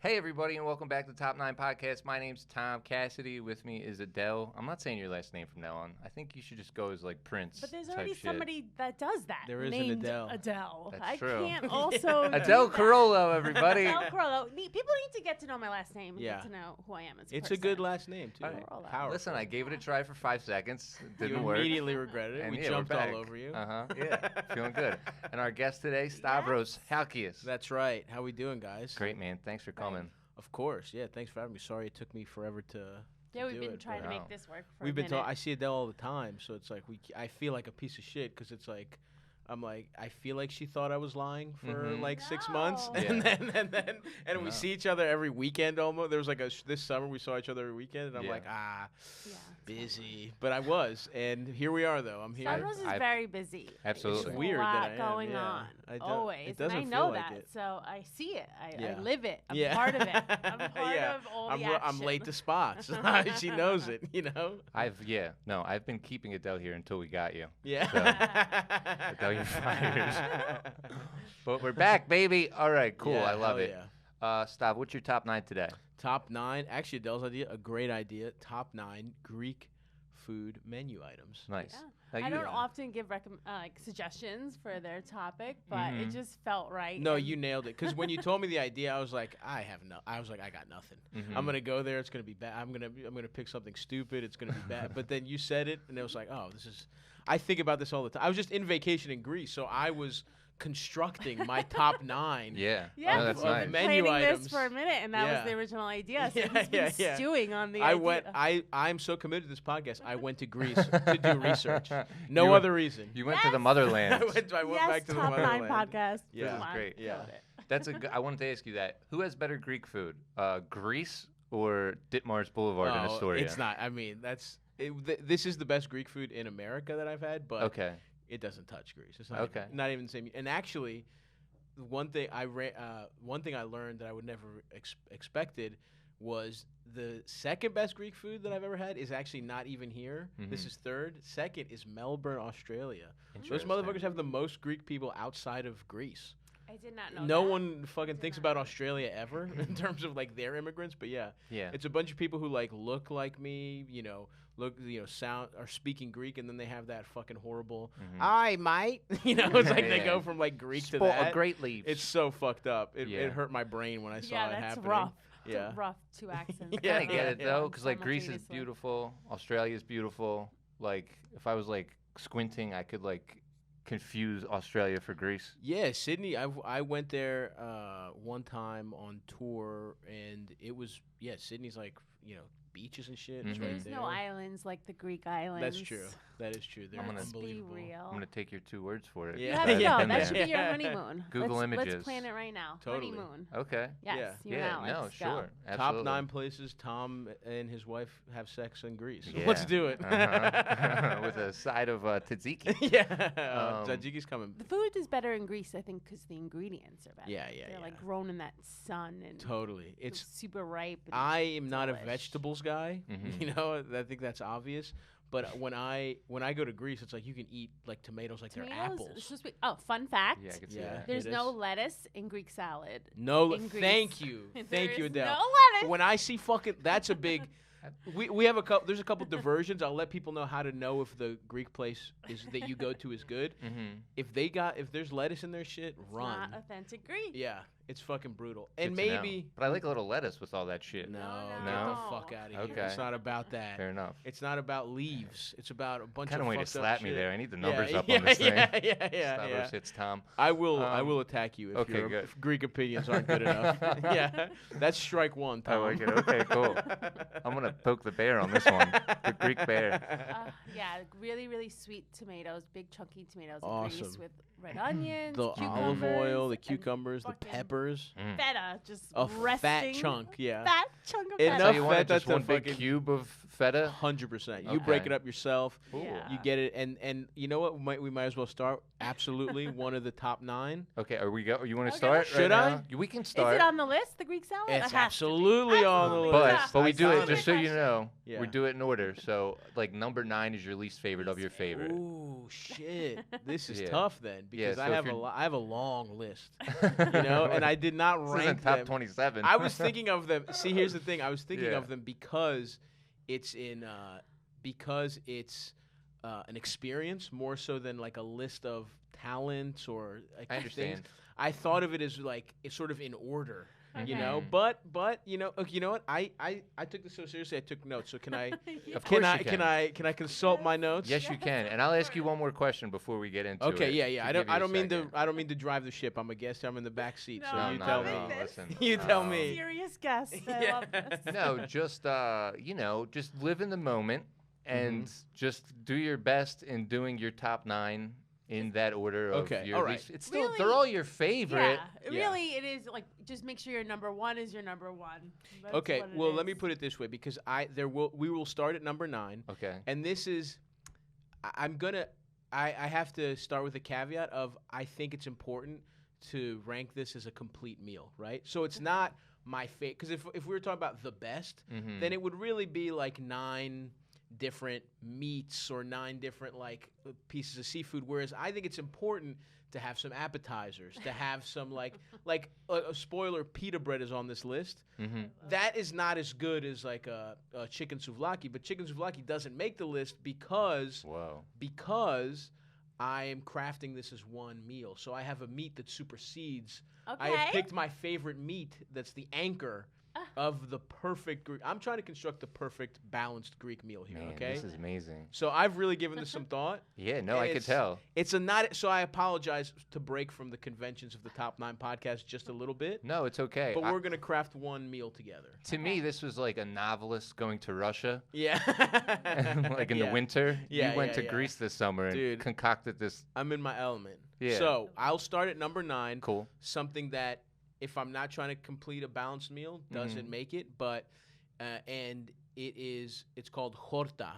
Hey, everybody, and welcome back to the Top 9 Podcast. My name's Tom Cassidy. With me is Adele. I'm not saying your last name from now on. I think you should just go as, like, Prince. But there's already somebody that does that. There is an named Adele. That's true. I can't also Adele Carollo, everybody. Adele Carollo. People need to get to know my last name and Yeah. get to know who I am as a It's person. a good last name, too. All right. Powerful. Listen, I gave it a try for 5 seconds. It didn't You work. immediately regretted it. And We yeah, jumped we're back. all over you. Yeah, feeling good. And our guest today, Stavros Halkias. That's right. How we doing, guys? Great, man. Thanks for coming. Of course. Yeah, thanks for having me. Sorry it took me forever to Yeah, we've do been it, trying to but- make this work for We've a been minute. I see Adele all the time, so it's like I feel like a piece of shit because it's like I feel like she thought I was lying for Mhm. like 6 months, No. and Yeah. then No. we see each other every weekend almost. There was like this summer we saw each other every weekend, and I'm Yeah. like Yeah, it's busy, but I was, and here we are though. I'm here. Stavros is very busy. Absolutely. It's weird a lot that I am, going yeah. on. I don't- Always. it doesn't and I know feel like that. it. So I see it. I Yeah. live it. I'm Yeah. part of it. I'm part Yeah. of all I'm, the I'm late action. to spots. She knows it, you know? I've been keeping Adele here until we got you. Yeah. Adele, you're fired. But we're back, baby. All right, cool. Yeah, I love hell it. yeah. Stav, what's your top 9 today? Top 9, actually Adele's idea, a great idea. Top 9 Greek food menu items. Nice. Yeah. Now I you- don't often give suggestions for their topic, but it Mhm. just felt right. No, and you nailed it. Because when you told me the idea, I was like, I got nothing. Mhm. I'm gonna go there. It's gonna be bad. I'm gonna pick something stupid. It's gonna be bad. But then you said it, and it was like, oh, this is. I think about this all the time. I was just in vacation in Greece, so I was constructing my top 9. Yeah. Yeah, Oh, that's of nice. menu planning items. this for a minute, and that Yeah. was the original idea. So Yeah, he's been yeah. stewing on the I idea. I'm so committed to this podcast. I went to Greece to do research. No You went- other reason. You went to the Yes. motherland. I went yes, back to the top 9 motherland. podcast. Yeah. Come on, great. Yeah. killed it. That's I wanted to ask you that. Who has better Greek food, Greece or Ditmars Boulevard in Oh, Astoria? it's not. I mean, this is the best Greek food in America that I've had, but Okay. it doesn't touch Greece. It's not Okay. not even the same. And actually, one thing I learned that I would never expected was the second best Greek food that I've ever had is actually not even here. This Mhm. is third. Second is Melbourne, Australia. Those Interesting. motherfuckers have the most Greek people outside of Greece. I did not know. No that. one fucking Did thinks not about know. Australia ever in terms of like their immigrants, but yeah, Yeah. it's a bunch of people who like look like me, sound are speaking Greek, and then they have that fucking horrible Mhm. "I mate," it's like they Yeah. go from like Greek to Sport that. of great leaves. It's so fucked up. It Yeah. hurt my brain when I saw Yeah, it that's happening. rough. Yeah. It's rough. 2 accents. Yeah, I get it yeah. though, because like Greece is Simultaneously. beautiful, Australia is beautiful. Like if I was like squinting, I could like confuse Australia for Greece. Yeah, Sydney. I went there one time on tour, and it was Sydney's like beaches and shit. It's Mhm. right There's there. no islands like the Greek islands. That's true. That is true. They're I'm gonna- Let's be unbelievable. real. I'm gonna take your 2 words for it. You Yeah. have I've to go. been That there. should be your honeymoon. Google let's, Images. Let's plan it right now. Totally. Honeymoon. Okay. Yes. Yeah. You Yeah. and I, No. let's Sure. Go. Absolutely. Top 9 places Tom and his wife have sex in Greece. Yeah. Let's do it. Uh-huh. With a side of tzatziki. yeah. Tzatzikis coming. The food is better in Greece, I think, because the ingredients are better. Yeah, They're yeah. like grown in that sun and Totally. it's It's super ripe. And I am not a delish. vegetables guy. Mhm. I think that's obvious. But when I go to Greece, it's like you can eat like tomatoes like they're Tomatoes, apples. it's supposed to be- oh, fun fact. Yeah, I can see Yeah. that. There's It no is. lettuce in Greek salad. No, in Greece. thank you, There thank you, is Adele. No lettuce. When I see fucking, that's a big. We have a couple. There's a couple diversions. I'll let people know how to know if the Greek place that you go to is good. Mm-hmm. If there's lettuce in their shit, It's run. not authentic Greek. Yeah, it's fucking brutal. And maybe But I like a little lettuce with all that shit. no, No, get no. the fuck out of here. Okay. It's not about that. Fair enough. It's not about leaves. It's about a bunch Kind of of way to fucked up slap me shit. there. I need the numbers yeah, up yeah, on this thing. Yeah. Stavros hits Tom. I will attack you if okay, your good. if Greek opinions aren't good enough. Yeah, that's strike one, I Tom. like it. Okay, cool. I'm gonna poke the bear on this one. The Greek bear. Yeah, really, really sweet tomatoes, big chunky tomatoes in Greece Awesome. with red onions, The olive oil, the cucumbers, and cucumbers, the fucking peppers, Mm. feta, just a resting. fat chunk. Yeah, Fat chunk of Enough So feta. you want feta just to one big fucking- cube of feta? 100%. You break Okay. it up yourself. Yeah. You get it, and you know what? We might as well start. Absolutely, one of the top 9. Okay, are we go? You want to Okay. start? Should right I? now? We can Is start. it on the list, the Greek salad? It It's has to be. absolutely on the Absolutely. list. Yeah. But we do it Iconic. just so you know. Yeah. We do it in order. So like number 9 is your least favorite of your favorite. Ooh, shit. This is Yeah. tough then, because so I if have you're- I have a long list, and I did not This isn't rank top them. 27. I was thinking of them. See, here's the thing. I was thinking Yeah. of them because it's an experience more so than like a list of talents or like I things. understand. I thought of it as like it's sort of in order. You know, Mhm. but you know what? I took this so seriously. I took notes. So can I Of course you can I consult my notes? Yes, you can. And I'll ask you one more question before we get into it. Okay, yeah. to I give you a don't mean to second. drive the ship. I'm a guest. I'm in the back seat. so No, you no, tell no, me. listen. You tell me. Serious guest. I Yeah. love this. No, just just live in the moment and Mm-hmm. just do your best in doing your top 9 in that order of Okay, your all right. least. It's still they're Really- all your favorite. Yeah, Yeah. really, it is like just make sure your number 1 is your number 1. That's Okay, what it well, let me is. put it this way because we will start at number 9, Okay. and this is I have to start with a caveat of I think it's important to rank this as a complete meal, right? So it's not my favorite because if we were talking about the best, Mhm. then it would really be like 9 different meats or 9 different like pieces of seafood. Whereas I think it's important to have some appetizers, to have some like a spoiler. Pita bread is on this list. Mhm. That is not as good as like a chicken souvlaki, but chicken souvlaki doesn't make the list because Whoa. I am crafting this as one meal. So I have a meat that supersedes. Okay. I have picked my favorite meat that's the anchor Ah. of the perfect Greek. I'm trying to construct the perfect balanced Greek meal here, Man, okay? this is amazing. So I've really given this some thought. Yeah, no, I could It's- tell. It's a not so I apologize to break from the conventions of the top 9 podcast just a little bit. No, it's okay. But we're going to craft one meal together. To me, this was like a novelist going to Russia, Yeah. like in Yeah. the winter. Yeah, you went yeah, to yeah. Greece this summer and Dude. concocted this. I'm in my element. Yeah. So I'll start at number 9. Cool. Something that, if I'm not trying to complete a balanced meal, doesn't Mhm. make it. But and it's called Horta,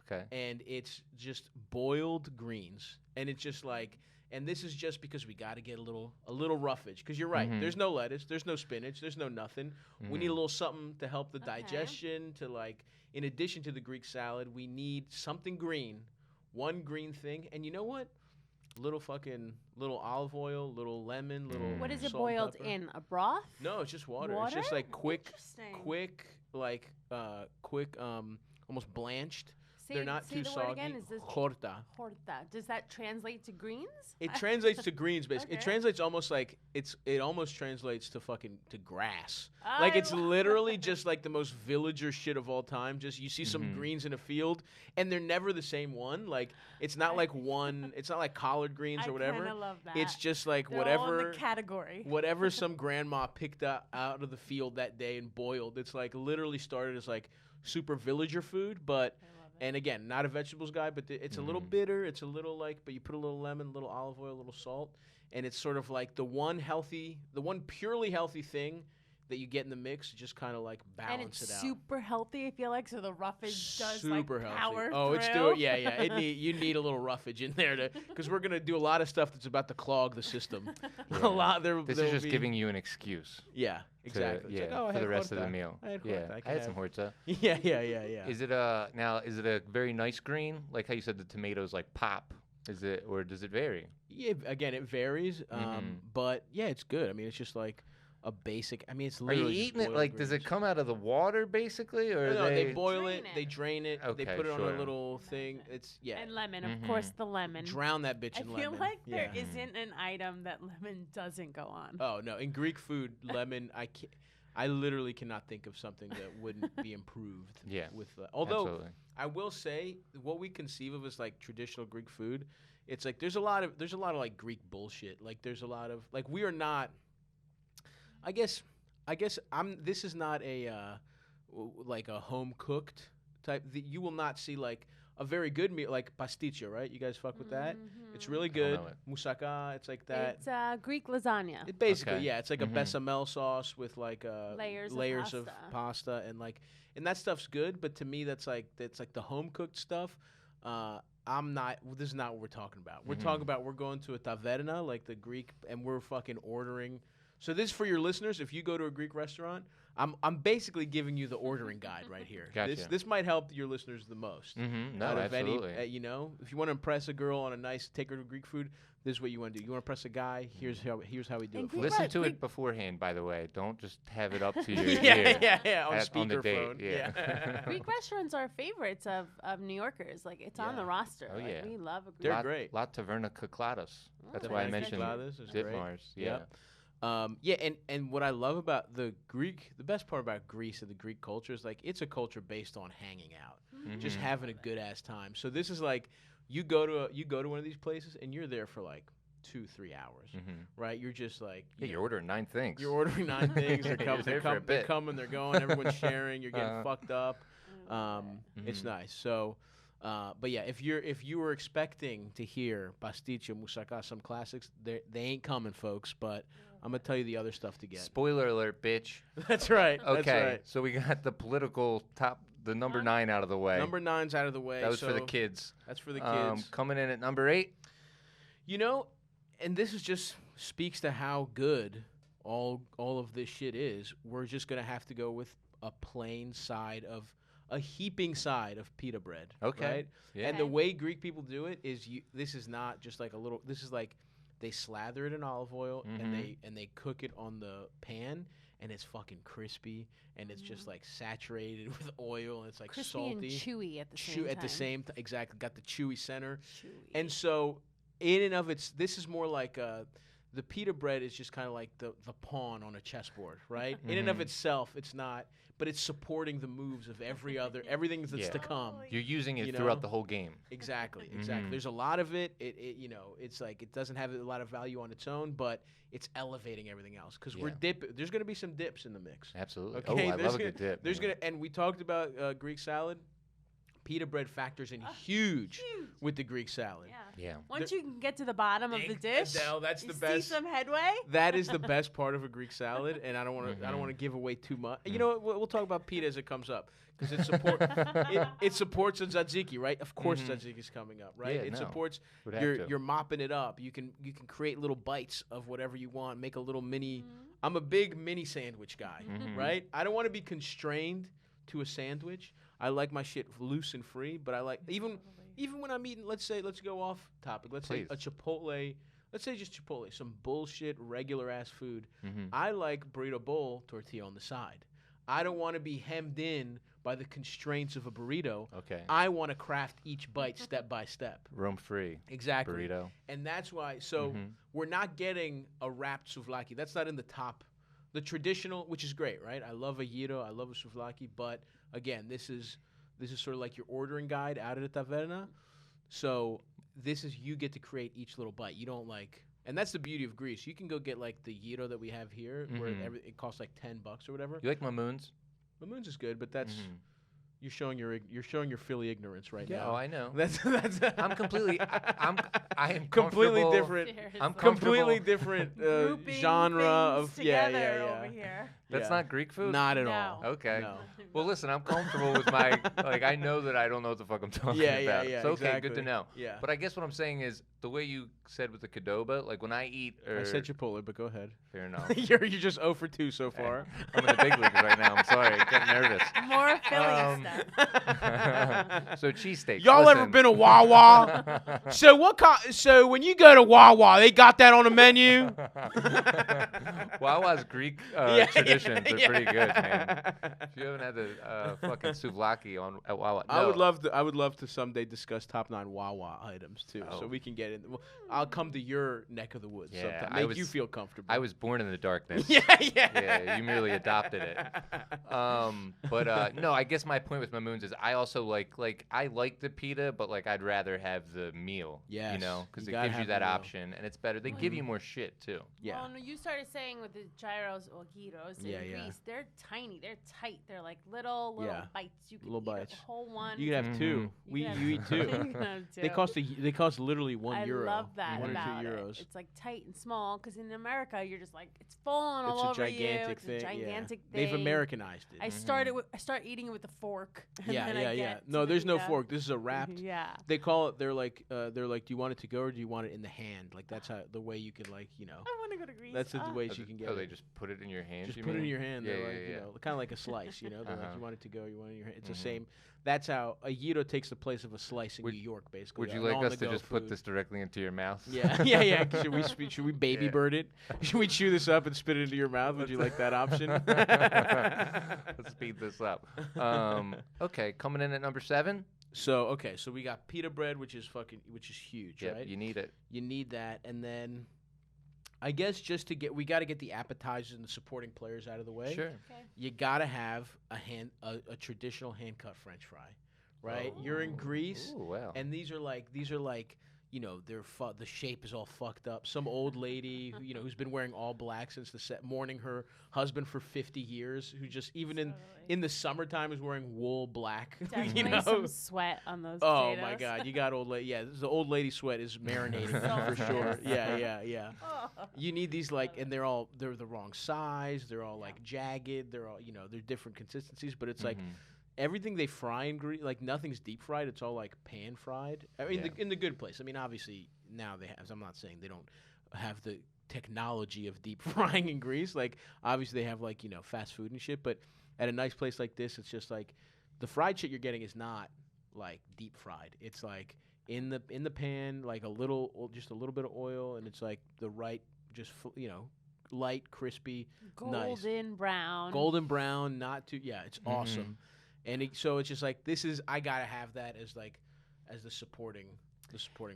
Okay. and it's just boiled greens, and it's just like. And this is just because we got to get a little roughage. Because you're right. Mhm. There's no lettuce. There's no spinach. There's no nothing. We need a Mhm. little something to help the Okay. digestion. To like, in addition to the Greek salad, we need something green. One green thing. And you know what? Little olive oil, little lemon, little. Mm. What is it salt and boiled pepper. in? A broth? No, it's just water. It's Water? just like quick, Interesting. almost blanched. Say, They're not say too the soggy. word again. Is this Horta. horta? Does that translate to greens? It translates to greens, basically. It Okay. translates almost like it almost translates to to grass. Like it's I love literally it. just like the most villager shit of all time. Just you see some Mhm. greens in a field, and they're never the same one. Like it's not like one. It's not like collard greens I or whatever. kinda love that. It's just like They're all in whatever. the category. Whatever some grandma picked out of the field that day and boiled. It's like literally started as like super villager food, but. I love it. And again, not a vegetables guy, but it's a little Mhm. bitter. It's a little like, but you put a little lemon, a little olive oil, a little salt, and it's sort of like the one purely healthy thing that you get in the mix. Just kind of like And balance it's it out. super healthy. I feel like so the roughage does Super like healthy. power Oh, it's through. doing. Yeah. You need a little roughage in there because we're gonna do a lot of stuff that's about to clog the system. Yeah. A lot there. This there is will just be- giving you an excuse. Yeah, to- exactly. It's yeah, like, oh, I for had the rest of the Horta. meal. I had Yeah, Horta. I had some Horta. Yeah. Is it a very nice green? Like how you said the tomatoes like pop. Is it, or does it vary? Yeah, again, it varies, Mhm. but yeah, it's good. I mean, it's just like a basic. I mean, it's Are you literally just eating it boiled like? Does it greens. come out of the water basically, or No, they they? boil Drain it, it. they drain it, they Okay, put it on sure. a little thing. It's And lemon, of Mhm. course, the lemon. drown that bitch I in feel lemon. like there yeah. isn't an item that lemon doesn't go on. Oh no, in Greek food, lemon. I literally cannot think of something that wouldn't be improved. Yeah, With although Absolutely. I will say what we conceive of as like traditional Greek food, it's like there's a lot of like Greek bullshit. Like there's a lot of like we are not. I guess this is not a like a home cooked type. You will not see like a very good meal like pasticcio, right? You guys fuck with that? It's really I don't good. know it. Moussaka, it's like that. It's Greek lasagna. It basically, Okay. yeah, it's like Mhm. a bechamel sauce with like Layers of pasta and that stuff's good. But to me, that's like the home cooked stuff. This is not what we're talking about. We're Mhm. talking about we're going to a taverna, like the Greek, and we're fucking ordering So this for your listeners. If you go to a Greek restaurant, I'm basically giving you the ordering guide right here. Gotcha. This might help your listeners the most. Mm-hmm. No, Out of absolutely. any, you know, if you want to impress a girl on a nice, take her to Greek food. This is what you want to do. You want to impress a guy? Here's how we do And it. Greek Listen Right, to Greek- it beforehand, by the way. Don't just have it up to your yeah, ear. yeah, on On the speakerphone. date, yeah. Greek restaurants are favorites of New Yorkers. Like it's on Yeah. the roster. Oh, like, yeah. we love a Greek. They're La, great. La Taverna Kyklados. That's Oh, why I Taverna mentioned Kyklados is great. Ditmars. Yeah. Yep. And what I love about the best part about Greece and the Greek culture is like it's a culture based on hanging out, just Mhm. having a good ass time. So this is like you go to one of these places and you're there for like 2-3 hours, Mm-hmm. right? You're just like Yeah, you're ordering 9 things. you're ordering 9 things. They're You're coming, there for a they're bit. coming, they're going. Everyone's sharing. You're getting fucked up. It's Mhm. nice. So, but yeah, if you were expecting to hear pasticcio, moussaka, some classics, they ain't coming, folks. But I'm gonna tell you the other stuff to get. Spoiler alert, bitch. That's right. Okay, That's right. so we got the political the number 9 out of the way. Number 9's out of the way. that was for the so kids. That's for the kids. Coming in at number 8. You know, and this is just speaks to how good all of this shit is. We're just gonna have to go with a heaping side of pita bread. Okay. Right? Yeah. And the way Greek people do it is this is not just like a little. This is like they slather it in olive oil Mhm. and they cook it on the pan and it's fucking crispy and it's just like saturated with oil and it's like Crispy salty. and chewy at the same time. At the same exactly got the chewy center. Chewy. And so, in and of this is more like the pita bread is just kind of like the pawn on a chessboard, right? In and of Mhm. itself, it's not, but it's supporting the moves of everything that's Yeah. to come. You're using it You throughout know? the whole game. Exactly. Mhm. There's a lot of it. It it's like it doesn't have a lot of value on its own, but it's elevating everything else because we're Yeah. There's going to be some dips in the mix. Absolutely. Okay, Oh, I there's love a gonna- good dip. There's man. gonna and we talked about Greek salad. Pita bread factors in huge Huge. with the Greek salad. Yeah. Yeah. Once you can get to the bottom of the dish, Adele, that's you the see best. some headway. That is the best part of a Greek salad, and I don't want to. I don't want to give away too much. You know what? We'll talk about pita as it comes up because it supports a tzatziki, right? Of course, Mhm. tzatziki is coming up, right? Yeah, It no. supports. Would have to. You're mopping it up. You can create little bites of whatever you want. Make a little mini. I'm a big mini sandwich guy, Mhm. right? I don't want to be constrained to a sandwich. I like my shit loose and free, but I like even when I'm eating. Let's go off topic. Let's Please. say a Chipotle. Let's say just Chipotle, some bullshit regular ass food. Mhm. I like burrito bowl tortilla on the side. I don't want to be hemmed in by the constraints of a burrito. Okay. I want to craft each bite step by step. Roam free. Exactly. Burrito. And that's why. So Mhm. we're not getting a wrapped souvlaki. That's not in the top. The traditional, which is great, right? I love a gyro. I love a souvlaki. But again, this is sort of like your ordering guide out at the taverna. So this is you get to create each little bite. You don't like, and that's the beauty of Greece. You can go get like the gyro that we have here, where Mhm. it costs like $10 or whatever. You like mamoons? Mamoons is good, but that's Mhm. you're showing your Philly ignorance right Yeah. now. Oh, I know. That's I'm completely. I am completely comfortable- different. Seriously. I'm Completely comfortable. different Grouping genre of things yeah. together over here. That's Yeah. not Greek food. Not at No. all. Okay. No. Well, listen, I'm comfortable with my I know that I don't know what the fuck I'm talking Yeah, about. yeah, It's okay, exactly. good to know. Yeah. But I guess what I'm saying is the way you said with the Qdoba, like when I eat, I said Chipotle, but go ahead. fair enough. you're just 0 for 2 so far. I'm in the big leagues right now. I'm sorry, getting nervous. More Philly Um, stuff. So cheesesteaks. Y'all ever listen. been to Wawa? So when you go to Wawa, they got that on the menu? Wawa's Greek Yeah, traditions yeah, are yeah. pretty good, man. If you haven't had the fucking souvlaki at Wawa, no. I would love to someday discuss top 9 Wawa items too, so Oh. we can get in. Well, I'll come to your neck of the woods. Yeah, sometime. I Make you was- feel comfortable. I was born in the darkness. yeah. Yeah, you merely adopted it. But no, I guess my point with mamoons is I also like I like the pita, but like I'd rather have the meal. Yes, You know, because you it gotta gives you have that the meal. option and it's better. They give you more shit too. Yeah. Well, no, you started saying with the gyros or gyros Yeah, in yeah. Greece, they're tiny, they're tight, they're like little Yeah. bites. You can Little eat bites. a whole one. You can have 2. You can You eat have 2. You can have They cost literally €1. I love that 1 or 2 about euros. it. It's like tight and small because in America you're just like it's falling all It's a over you. gigantic It's thing. a gigantic yeah. thing. They've Americanized it. I start eating it with a fork. fork. and Yeah, then I yeah, yeah. get No, to the there's no pita. fork. This is a wrapped. Yeah. They call it. They're like, do you want it to go or do you want it in the hand? Like that's how the way you can like, I want to go to Greece. That's the ways Oh, you can get they it. just put it in your hand. Just you put it in mean? your hand. Yeah, They're yeah, like, yeah. kind of like a slice. They're like, you want it to go, you want it in your hand. It's the Mhm. same. That's how a gyro takes the place of a slice in New York, basically. Would you an like us to on-the-go just put food. this directly into your mouth? Yeah, yeah. Should we baby Yeah. bird it? Should we chew this up and spit it into your mouth? Would you like that option? Let's speed this up. Okay, coming in at number 7. So we got pita bread, which is huge, Yep, right? you need it. You need that, and then I guess we got to get the appetizers and the supporting players out of the way. Sure. Okay. You gotta have a traditional hand cut French fry, right? You're in Greece, Ooh, wow. and these are like the shape is all fucked up. Some old lady who's been wearing all black since mourning her husband for 50 years, who just even in the summertime is wearing wool black. Definitely some sweat on those Oh potatoes. my God, you got old lady. Yeah, the old lady sweat is marinating for sure. Yeah. You need these and they're the wrong size. They're all like jagged. They're all they're different consistencies. But it's like everything they fry in Greece, like nothing's deep fried. It's all like pan fried. I mean, in the good place. I mean, obviously now they have. I'm not saying they don't have the technology of deep frying in Greece. Like obviously they have fast food and shit. But at a nice place like this, it's just like the fried shit you're getting is not like deep fried. It's like in the pan, like just a little bit of oil, and it's like the right, just light, crispy, nice. Golden brown, not too. Yeah, it's awesome. And so it's just like I gotta have that as the supporting.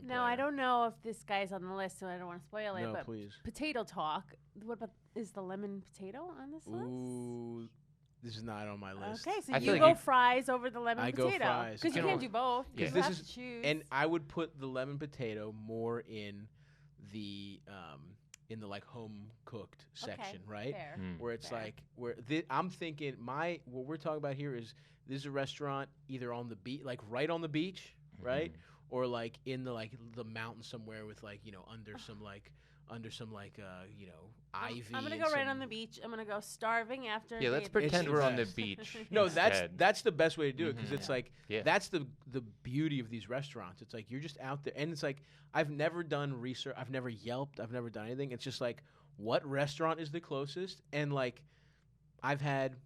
Now player. I don't know if this guy's on the list, so I don't want to spoil it. No, But please. potato talk. What about is the lemon potato on this list? Ooh, this is not on my list. Okay, so I you feel like go you- fries over the lemon I go potato fries. because you I can't don't- do both. Yeah. You This have is- to choose. And I would put the lemon potato more in the like home cooked section, right? Fair. Where it's Fair. like I'm thinking what we're talking about here is this is a restaurant either on the beach, like right on the beach, right, or like in the mountains somewhere with under some ivy. I'm gonna and go right some- on the beach. I'm gonna go starving after. Yeah, let's the pretend the we're on the best. beach. No, instead. that's the best way to do it because it's like Yeah. that's the beauty of these restaurants. It's like you're just out there, and it's like I've never done research. I've never Yelped. I've never done anything. It's just like what restaurant is the closest, and like I've had,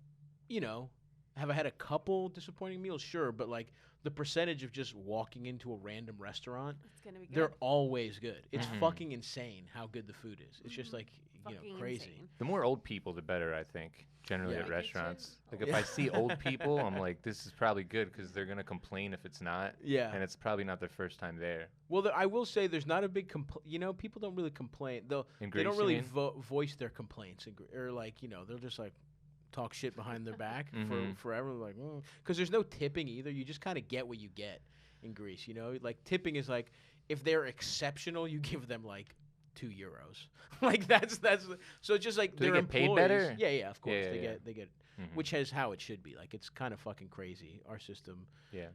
have I had a couple disappointing meals? Sure, but like the percentage of just walking into a random restaurant, It's gonna be good. they're always good. It's fucking insane how good the food is. It's just like Fucking crazy. insane. The more old people, the better, I think, generally Yeah. at restaurants. Like, if Yeah. I see old people, I'm like, this is probably good because they're going to complain if it's not. Yeah. And it's probably not their first time there. Well, I will say there's not a big people don't really complain. In They Greece, don't you really mean? voice their complaints, or like they'll just like talk shit behind their back for forever. Like, because there's no tipping either. You just kind of get what you get in Greece. Like tipping is like if they're exceptional, you give them like €2. Like that's so it's just like Do they their get paid employees- better? Yeah, of course Yeah, they yeah. get. Which is how it should be. Like it's kind of fucking crazy. Our system. Yeah.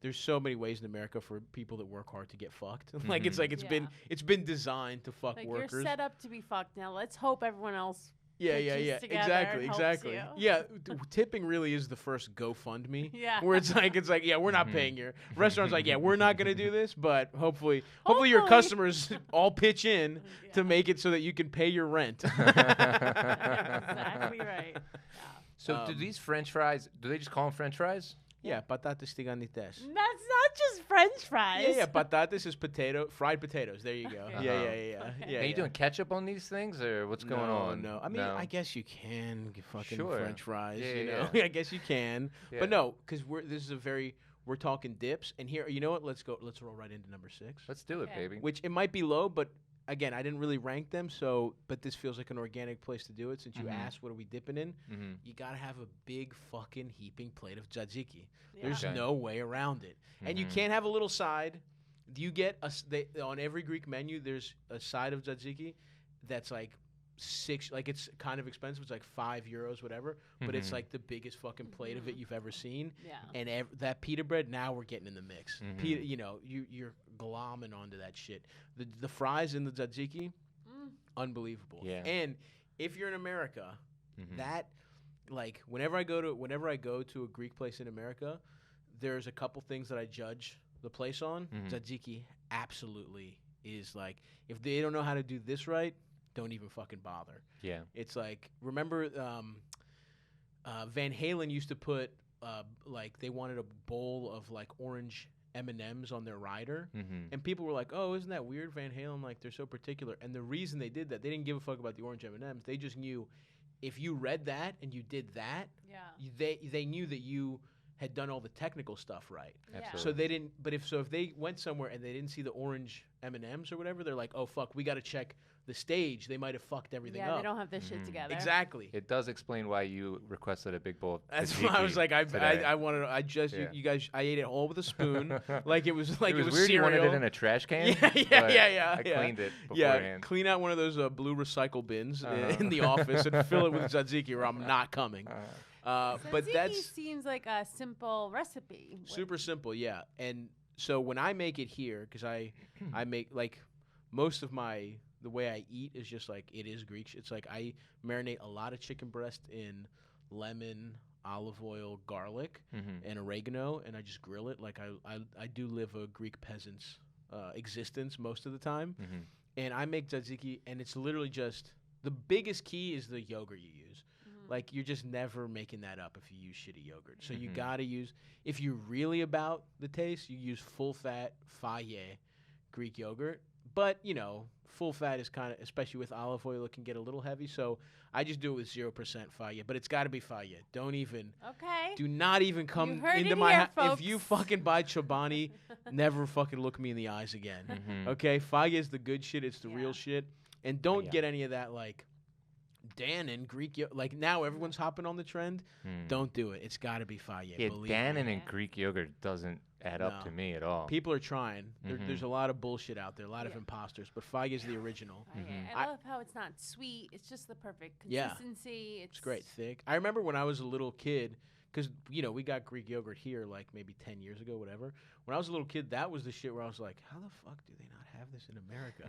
There's so many ways in America for people that work hard to get fucked. Like it's Yeah. it's been designed to fuck Like workers. you're set up to be fucked. Now let's hope everyone else. Yeah, pitches together and helps exactly. you. Yeah, tipping really is the first GoFundMe. Yeah. Where it's like yeah, we're not paying your restaurant's like, yeah, we're not gonna do this, but hopefully your Hopefully. customers all pitch in to Yeah. make it so that you can pay your rent. Exactly right. So do these French fries, do they just call them French fries? Yeah, patatas tiganites. That's not just French fries. Yeah, patatas is fried potatoes. There you go. Okay. Yeah. Are you doing ketchup on these things or what's going on? No, I mean, I guess you can get fucking Sure. French fries. Yeah, I guess you can, Yeah. but no, because we're talking dips, and here, you know what? Let's roll right into number 6, Let's do it, Okay. baby. which it might be low, but again, I didn't really rank them, but this feels like an organic place to do it. Since you asked, what are we dipping in? You gotta have a big fucking heaping plate of tzatziki. There's Okay. no way around it, and you can't have a little side. You get on every Greek menu. There's a side of tzatziki that's like it's kind of expensive. It's like €5, whatever. But it's like the biggest fucking plate of it you've ever seen. Yeah. And that pita bread. Now we're getting in the mix. Pita, you're glomming onto that shit. The fries in the tzatziki, unbelievable. Yeah. And if you're in America, like whenever I go to a Greek place in America, there's a couple things that I judge the place on. Tzatziki absolutely is like, if they don't know how to do this right, don't even fucking bother. Yeah. It's like, remember Van Halen used to put like they wanted a bowl of like orange M&Ms on their rider, and people were like, "Oh, isn't that weird, Van Halen? Like they're so particular." And the reason they did that, they didn't give a fuck about the orange M&Ms. They just knew if you read that and you did that, they knew that you had done all the technical stuff right. Absolutely. So they didn't. But if they went somewhere and they didn't see the orange M&Ms or whatever, they're like, "Oh fuck, we got to check the stage. They might have fucked everything up." Yeah, they don't have this shit together. Exactly. It does explain why you requested a big bowl. That's why I was like, I wanted. You guys. I ate it all with a spoon, like it was it was weird. cereal. You wanted it in a trash can. Yeah. I cleaned it beforehand. Yeah, clean out one of those blue recycle bins in the office and fill it with tzatziki, or I'm not coming. But Tzatziki seems like a simple recipe. Super simple, yeah. And so when I make it here, because I make like most of the way I eat is just like it is Greek. It's like I marinate a lot of chicken breast in lemon, olive oil, garlic, and oregano, and I just grill it. Like I do live a Greek peasant's existence most of the time, and I make tzatziki, and it's literally just the biggest key is the yogurt you use. Like, you're just never making that up if you use shitty yogurt. So you got to use, if you're really about the taste, you use full-fat Fage Greek yogurt. But, you know, full fat is kind of, especially with olive oil, it can get a little heavy. So I just do it with 0% Fage. But it's got to be Fage. Don't even. Okay. Do not even come into my house. If you fucking buy Chobani, never fucking look me in the eyes again. Okay? Fage is the good shit. It's the real shit. And don't get any of that, like, Dannon, Greek like now everyone's hopping on the trend. Don't do it. It's got to be Fage. Yeah, Dannon and Greek yogurt doesn't add up to me at all. People are trying. There's a lot of bullshit out there, a lot of imposters, but Fage is the original. I love how it's not sweet. It's just the perfect consistency. Yeah. It's great, thick. I remember when I was a little kid, because, you know, we got Greek yogurt here like maybe 10 years ago, whatever. When I was a little kid, that was the shit where I was like, how the fuck do they not have this in America?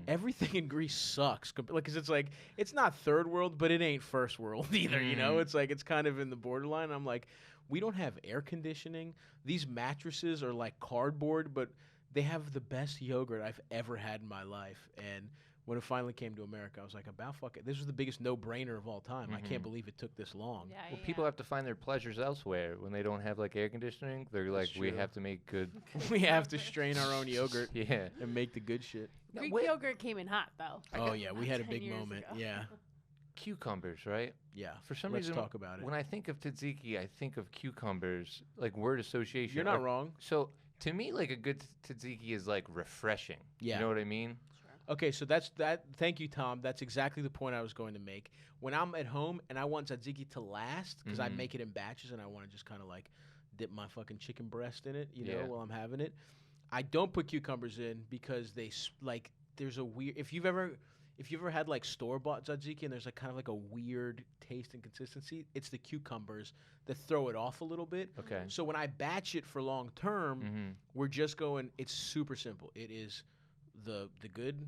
Everything in Greece sucks. Because it's like, it's not third world, but it ain't first world either, you know? It's like, it's kind of in the borderline. I'm like, we don't have air conditioning. These mattresses are like cardboard, but they have the best yogurt I've ever had in my life. And when it finally came to America, I was like, about fuck it. This was the biggest no-brainer of all time. I can't believe it took this long. Well, people have to find their pleasures elsewhere. When they don't have, like, air conditioning, they're like, we have to make good... we have to strain our own yogurt and make the good shit. Greek yogurt came in hot, though. Oh, yeah. We had a big moment. Yeah. Cucumbers, right? Yeah. For some reason, talk about it. When I think of tzatziki, I think of cucumbers, like word association. You're not wrong. So, to me, like, a good tzatziki is, like, refreshing. Yeah. You know what I mean? Okay, so that's that. Thank you, Tom. That's exactly the point I was going to make. When I'm at home and I want tzatziki to last, because I make it in batches and I want to just kind of like dip my fucking chicken breast in it, you know, while I'm having it, I don't put cucumbers in because they like. There's a weird. If you've ever had like store-bought tzatziki and there's like kind of like a weird taste and consistency, it's the cucumbers that throw it off a little bit. Okay. So when I batch it for long term, we're just going. It's super simple. It is the good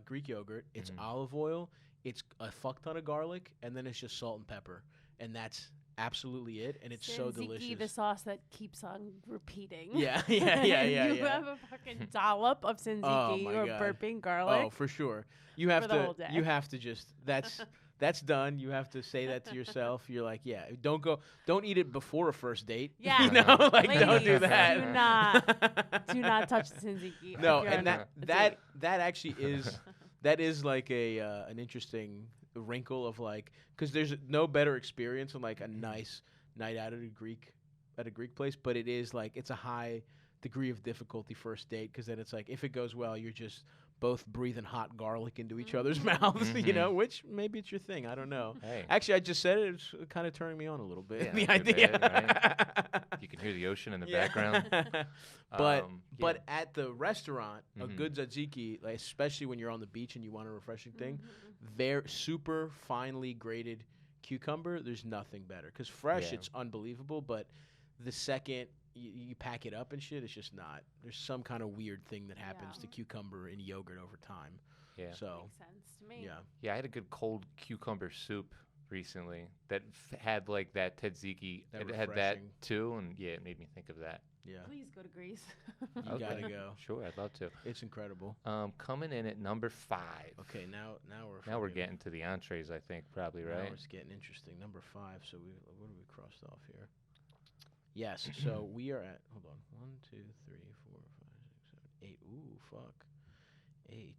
Greek yogurt. It's olive oil. It's a fuck ton of garlic, and then it's just salt and pepper, and that's absolutely it. And it's so delicious. The sauce that keeps on repeating. Yeah. You have a fucking dollop of tzatziki or burping garlic. Oh, for sure. You have to. You have to just. That's done. You have to say that to yourself. You're like, don't eat it before a first date. Yeah. You know, like ladies, don't do that. Do not touch the tzatziki. No, and that actually is like an interesting wrinkle of like, because there's no better experience than like a nice night out at a Greek place, but it is like it's a high degree of difficulty first date, because then it's like if it goes well, you're just both breathing hot garlic into each other's mouths, you know, which maybe it's your thing. I don't know. Hey. Actually, I just said it. It's kind of turning me on a little bit. Yeah, the idea. Bad, right? You can hear the ocean in the background. But at the restaurant, a good tzatziki, like, especially when you're on the beach and you want a refreshing thing, they're super finely grated cucumber. There's nothing better. Because fresh, it's unbelievable. But the second you pack it up and shit, it's just not. There's some kind of weird thing that happens to cucumber and yogurt over time. Yeah. So makes sense to me. Yeah. Yeah, I had a good cold cucumber soup recently that had like that tzatziki. That It had that refreshing. too, and yeah, it made me think of that. Yeah. Please go to Greece. You gotta go. Sure, I'd love to. It's incredible. Coming in at number 5. Okay, now we're Now we're fucking- getting to the entrees, I think, probably, Now right? it's getting interesting. Number 5. So what have we crossed off here? Yes. So we are at. Hold on. 1, 2, 3, 4, 5, 6, 7, 8. Ooh, fuck. 8.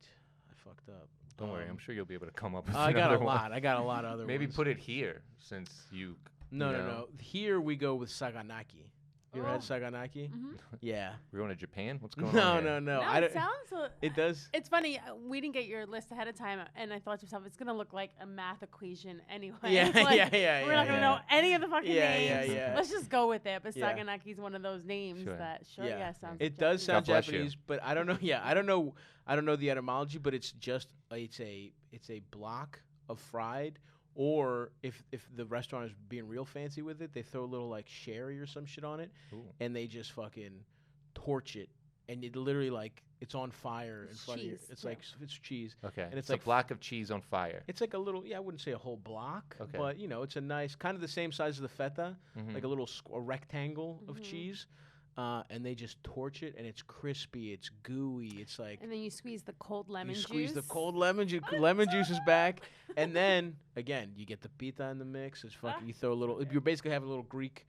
I fucked up. Don't worry, I'm sure you'll be able to come up with I got another a one. lot. I got a lot of other Maybe ones. put it here since you. No. you know, Here we go with Saganaki. You ever had Oh. Saganaki? Mhm. Yeah. We're going to Japan. What's going No, on? no, here? no. No, I it don't. sounds. It does. It's funny. We didn't get your list ahead of time, and I thought to myself, it's gonna look like a math equation anyway. Yeah, It's like, yeah, We're not gonna know any of the fucking Yeah, yeah, names. yeah. Let's just go with it. But Yeah. Agaki's one of those names Sure. that Yeah. sounds. It does sound God bless you. Japanese, but I don't know. Yeah, I don't know. I don't know the etymology, but it's just it's a block of fried. Or if the restaurant is being real fancy with it, they throw a little like sherry or some shit on it, Ooh. and they just fucking torch it, and it literally like it's on fire in It's front of you. cheese, It's yeah. like it's cheese. Okay. And it's a like block of cheese on fire. It's like a little. Yeah, I wouldn't say a whole block, Okay. but it's a nice kind of the same size as the feta, Mhm. like a little a rectangle of Mhm. cheese. And they just torch it, and it's crispy, it's gooey, it's like And then you squeeze the cold lemon you juice. squeeze the cold lemon juice. Lemon juice is back, and then again you get the pita in the mix. It's fucking. You throw a little. You're basically having a little Greek,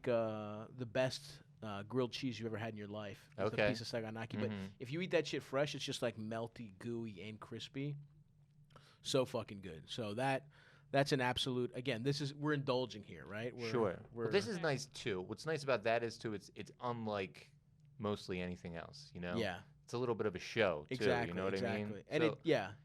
the best grilled cheese you've ever had in your life. It's Okay. a piece of Saganaki. But Mhm. if you eat that shit fresh, it's just like melty, gooey, and crispy. So fucking good. So that's an absolute. Again, we're indulging here, right? Sure. We're, Well, this is nice too. What's nice about that is too, it's unlike mostly anything else. You know. yeah. It's a little bit of a show too. Exactly. You know what I mean? And So-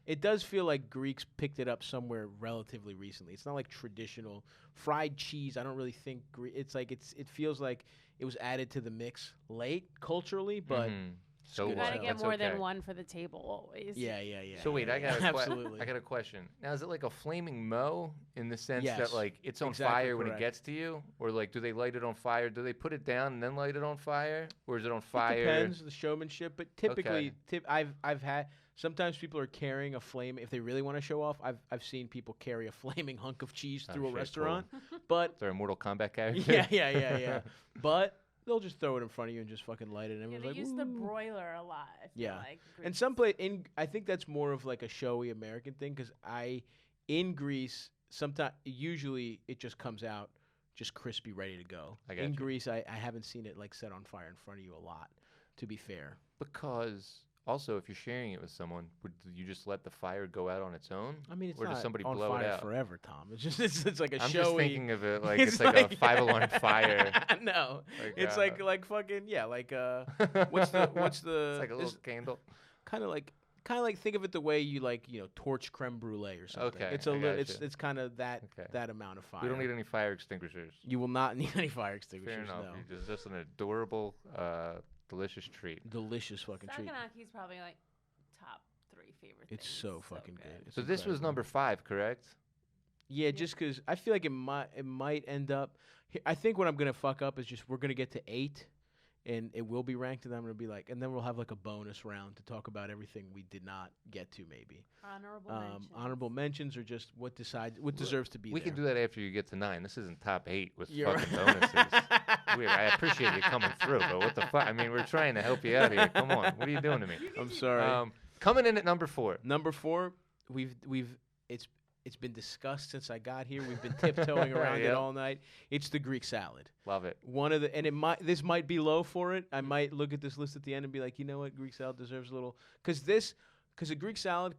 it does feel like Greeks picked it up somewhere relatively recently. It's not like traditional fried cheese. I don't really think it's like it feels like it was added to the mix late culturally, but Mhm. So good You as gotta hell. get that's more than okay. one for the table always. yeah. So wait, I got a absolutely. I got a question. Now, is it like a flaming mo in the sense Yes, that like it's on exactly fire when it correct. gets to you, or like do they light it on fire? Do they put it down and then light it on fire, or is it on It fire? depends the showmanship, but typically, Okay. I've had sometimes people are carrying a flame if they really want to show off. I've seen people carry a flaming hunk of cheese Oh, through a shit, restaurant, but They're a Mortal Kombat character. yeah. But they'll just throw it in front of you and just fucking light it. And Yeah, everyone's they like, use the "Ooh." broiler a lot. I feel Yeah. like. And some I think that's more of like a showy American thing because in Greece, usually it just comes out just crispy, ready to go. I In gotcha. Greece, I haven't seen it like set on fire in front of you a lot, to be fair. Because also, if you're sharing it with someone, would you just let the fire go out on its own? I mean, it's or not does somebody on blow fire it out? forever, Tom. It's just it's like a I'm showy. just thinking of it like It's it's like a 5 alarm fire. No, Like, it's like fucking what's the It's like a little candle. kind of like think of it the way you torch creme brulee or something. Okay, It's a I little it's gotcha. it's kind of that Okay. that amount of fire. We don't need any fire extinguishers. You will not need any fire Fair extinguishers. enough. No. It's just an adorable, delicious treat. Delicious fucking treat. Saganaki's probably like top 3 favorite It's things. so fucking good. It's So this was incredible. number 5, correct? Yeah, just because I feel like it might end up. I think what I'm gonna fuck up is just we're gonna get to 8, and it will be ranked, and I'm gonna be like, and then we'll have like a bonus round to talk about everything we did not get to, maybe. Honorable mentions. Honorable mentions or just what deserves to be We there. can do that after you get to 9. This isn't top 8 with You're fucking right. bonuses. I appreciate you coming through, but what the fuck? I mean, we're trying to help you out here. Come on. What are you doing to me? I'm sorry. Coming in at number 4. Number 4, it's been discussed since I got here. We've been tiptoeing around it Yep. all night. It's the Greek salad. Love it. This might be low for it. I might look at this list at the end and be like, you know what, Greek salad deserves a little because a Greek salad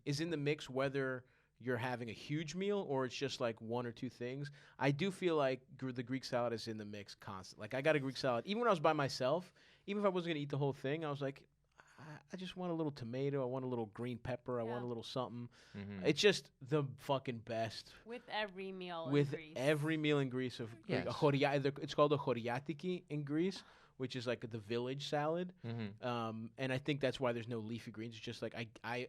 is in the mix whether you're having a huge meal or it's just like one or two things. I do feel like the Greek salad is in the mix constantly. Like I got a Greek salad even when I was by myself. Even if I wasn't gonna eat the whole thing, I was like, I just want a little tomato. I want a little green pepper. I want Yeah. a little something. Mhm. It's just the fucking best. With every meal in With Greece. every meal in Greece of Yes. it's called a Horiatiki in Greece, which is like the village salad. Mhm. And I think that's why there's no leafy greens. It's just like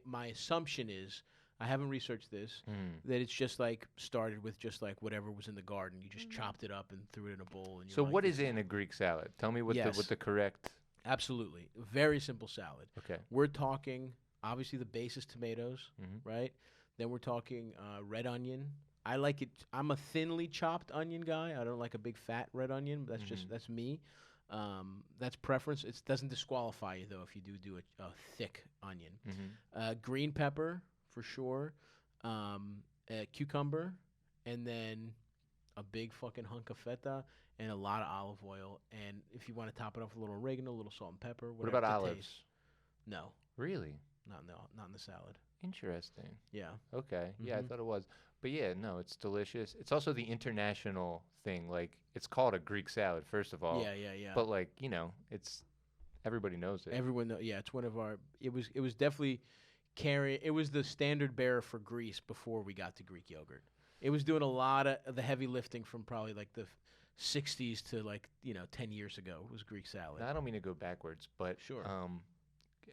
my assumption is I haven't researched this Mhm. that it's just like started with just like whatever was in the garden. You just chopped it up and threw it in a bowl. And you're So like, what this is in a Greek salad? Tell me what Yes. the correct. Absolutely, very simple salad. Okay. We're talking obviously the base is tomatoes, Mhm. right? Then we're talking red onion. I like it. I'm a thinly chopped onion guy. I don't like a big fat red onion. That's just that's me. That's preference. It doesn't disqualify you though if you do a thick onion. Green pepper for sure. Cucumber, and then a big fucking hunk of feta and a lot of olive oil. And if you want to top it off with a little oregano, a little salt and pepper. What about olives? Taste. No, Really? not in the salad. Interesting. Yeah. Okay. Yeah, I thought it was. But yeah, no, it's delicious. It's also the international thing. Like, it's called a Greek salad, first of all. Yeah. But, like, you know, it's everybody knows it. Everyone knows. Yeah, it's one of our. It was definitely carrying. It was the standard bearer for Greece before we got to Greek yogurt. It was doing a lot of the heavy lifting from probably like the 60s to 10 years ago. It was Greek salad. Now, I don't mean to go backwards, but Sure.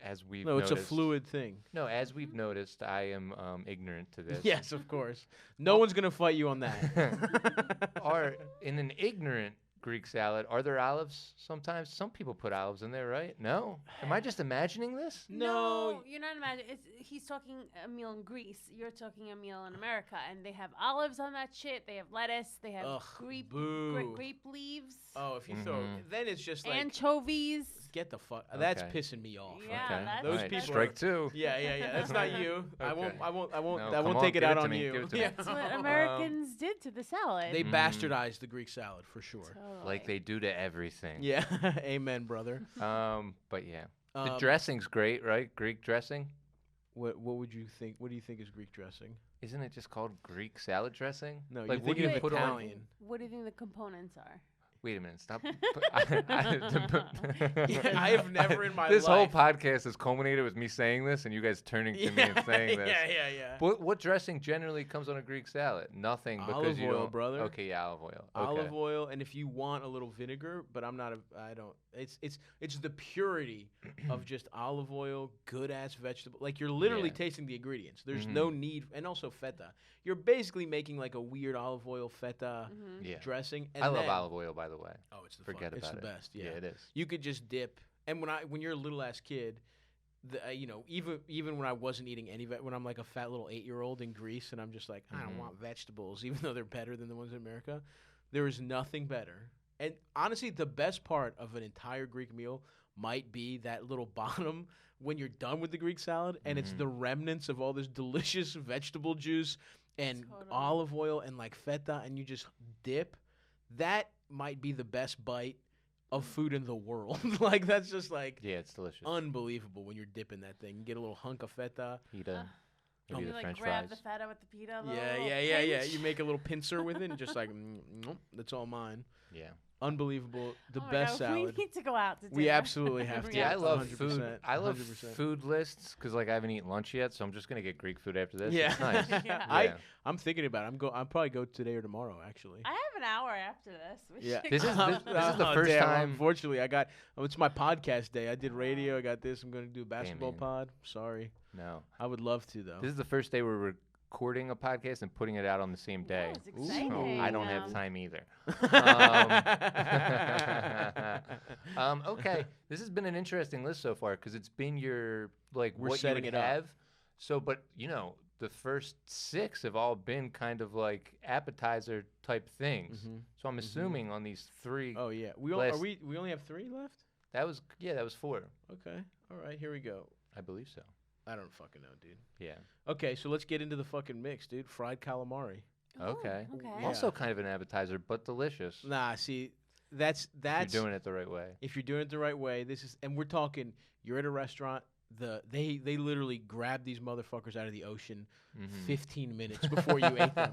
As we've No, noticed, it's a fluid thing. No, as we've noticed, I am ignorant to this. Yes, of course. No one's gonna fight you on that. Are in an ignorant Greek salad, are there olives sometimes? Some people put olives in there, right? No? Am I just imagining this? No. you're not imagining. He's talking a meal in Greece. You're talking a meal in America, and they have olives on that shit. They have lettuce. They have grape leaves. Oh, if you throw, then it's just like anchovies. Get the fuck. Okay. That's pissing me off. Yeah, Okay. that's- Those Right. people. Strike two. Yeah. That's not you. I Okay. won't. No, I come won't on, take it give out it to on me, you. give it to me. That's what Americans did to the salad. They bastardized the Greek salad for sure. Totally. Like they do to everything. Yeah. Amen, brother. But yeah. The Um, dressing's great, right? Greek dressing? What would you think? What do you think is Greek dressing? Isn't it just called Greek salad dressing? No, like you're what do thinking you of put Italian. What do you think the components are? Wait a minute, stop. I have never in my This whole life- podcast has culminated with me saying this and you guys turning to me and saying this. Yeah. What dressing generally comes on a Greek salad? Nothing because Olive you oil, don't. brother. Okay, yeah, olive oil. Okay. Olive oil, and if you want a little vinegar, but I don't. It's the purity of just olive oil, good ass vegetable. Like you're literally Yeah. tasting the ingredients. There's no need, and also feta. You're basically making like a weird olive oil feta Yeah. dressing. And I love then- olive oil, by the way. Oh, it's the Forget it's about the it. best. Yeah. it is. You could just dip. And when you're a little ass kid, even when I wasn't eating any when I'm like a fat little 8-year-old in Greece and I'm just like I don't want vegetables, even though they're better than the ones in America, there is nothing better. And honestly, the best part of an entire Greek meal might be that little bottom when you're done with the Greek salad, and it's the remnants of all this delicious vegetable juice and olive oil and like feta, and you just dip. That might be the best bite of food in the world. Like that's just like Yeah, it's delicious. unbelievable when you're dipping that thing. You get a little hunk of feta. Pita. Maybe You the like French grab fries. the feta with the pita. the Yeah. little pinch. You make a little pincer with it and just like, that's all mine. Yeah. Unbelievable. The Oh my best God, salad. We need to go out to dinner. We absolutely have to. Yeah, I love 100%, food. I love 100%. food lists because like I haven't eaten lunch yet, so I'm just gonna get Greek food after this. Yeah. It's nice. Yeah. Yeah. I'm thinking about it. I'll probably go today or tomorrow, actually. I have an hour after this. We Yeah. should This go is- out. this is the Oh, first damn, time- Unfortunately, it's my podcast day. I did radio. I got this. I'm going to do a basketball man. pod. Sorry. No. I would love to, though. This is the first day we're recording a podcast and putting it out on the same day. it's So exciting. I don't have time either. Okay, this has been an interesting list so far because it's been your like We're what setting you would it up. have. So, but the first 6 have all been kind of like appetizer type things. So I'm assuming on these 3, Oh, yeah. We only have 3 left? that was 4. Okay. All right. Here we go. I believe so. I don't fucking know, dude. Yeah. Okay, so let's get into the fucking mix, dude. Fried calamari. Okay. Okay. Yeah. Also kind of an appetizer, but delicious. Nah, see, that's You're doing it the right way. if you're doing it the right way. And we're talking. You're at a restaurant. They literally grab these motherfuckers out of the ocean 15 minutes before you ate them.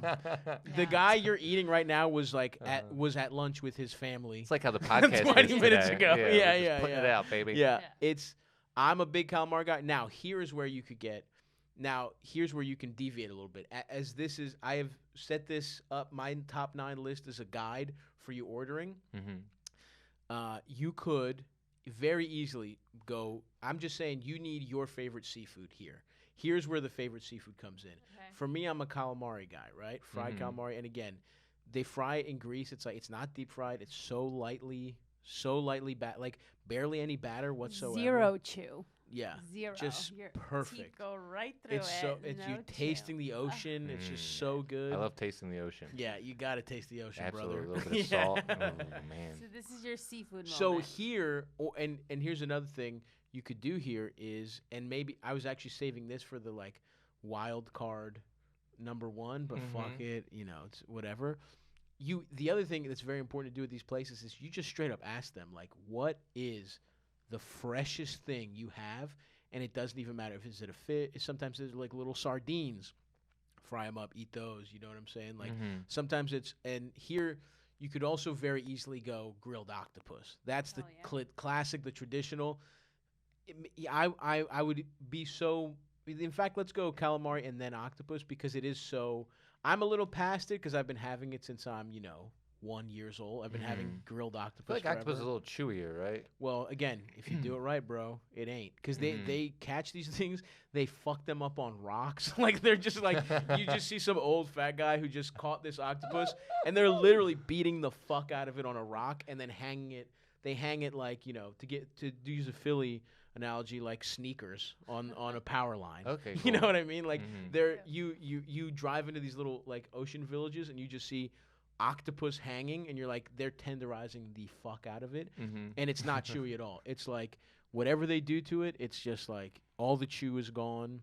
The guy you're eating right now was like was at lunch with his family. It's like how the podcast 20 is minutes today. ago. Yeah, Yeah, we're just yeah, putting it yeah. out, baby. Yeah, Yeah. I'm a big calamari guy. Now, here's where you could get. Now, here's where you can deviate a little bit. As this is, I have set this up. My top 9 list is a guide for you ordering. You could very easily go. I'm just saying you need your favorite seafood here. Here's where the favorite seafood comes in. Okay. For me, I'm a calamari guy, right? Fried calamari, and again, they fry it in grease. It's like it's not deep fried. It's so lightly like barely any batter whatsoever. Zero chew. Yeah. Zero. Just Your perfect. teeth go right through It's it. so it's you no tasting chew. the ocean. It's just so good. I love tasting the ocean. Yeah, you gotta taste the ocean, Absolutely, brother. a little bit of Yeah. salt. Oh man. So this is your seafood So moment. here, and here's another thing you could do here is, and maybe I was actually saving this for the like wild card number one, but fuck it, it's whatever. The other thing that's very important to do at these places is you just straight up ask them like, what is the freshest thing you have, and it doesn't even matter if it's a fish. Sometimes there's like little sardines, fry them up, eat those. You know what I'm saying? Like sometimes it's, and here you could also very easily go grilled octopus. That's the classic, the traditional. I would be so. In fact, let's go calamari and then octopus because it is so. I'm a little past it because I've been having it since I'm 1 year old. I've been having grilled I octopus. feel like forever. octopus is a little chewier, right? Well, again, if you do it right, bro, it ain't. Because they catch these things, they fuck them up on rocks. Like, they're just like, you just see some old fat guy who just caught this octopus, and they're literally beating the fuck out of it on a rock and then hanging it. They hang it like, to use a Philly analogy, like sneakers on a power line. Okay, You know cool. what I mean? Like, you drive into these little, like, ocean villages, and you just see octopus hanging, and you're like, they're tenderizing the fuck out of it, and it's not chewy at all. It's like whatever they do to it, it's just like all the chew is gone.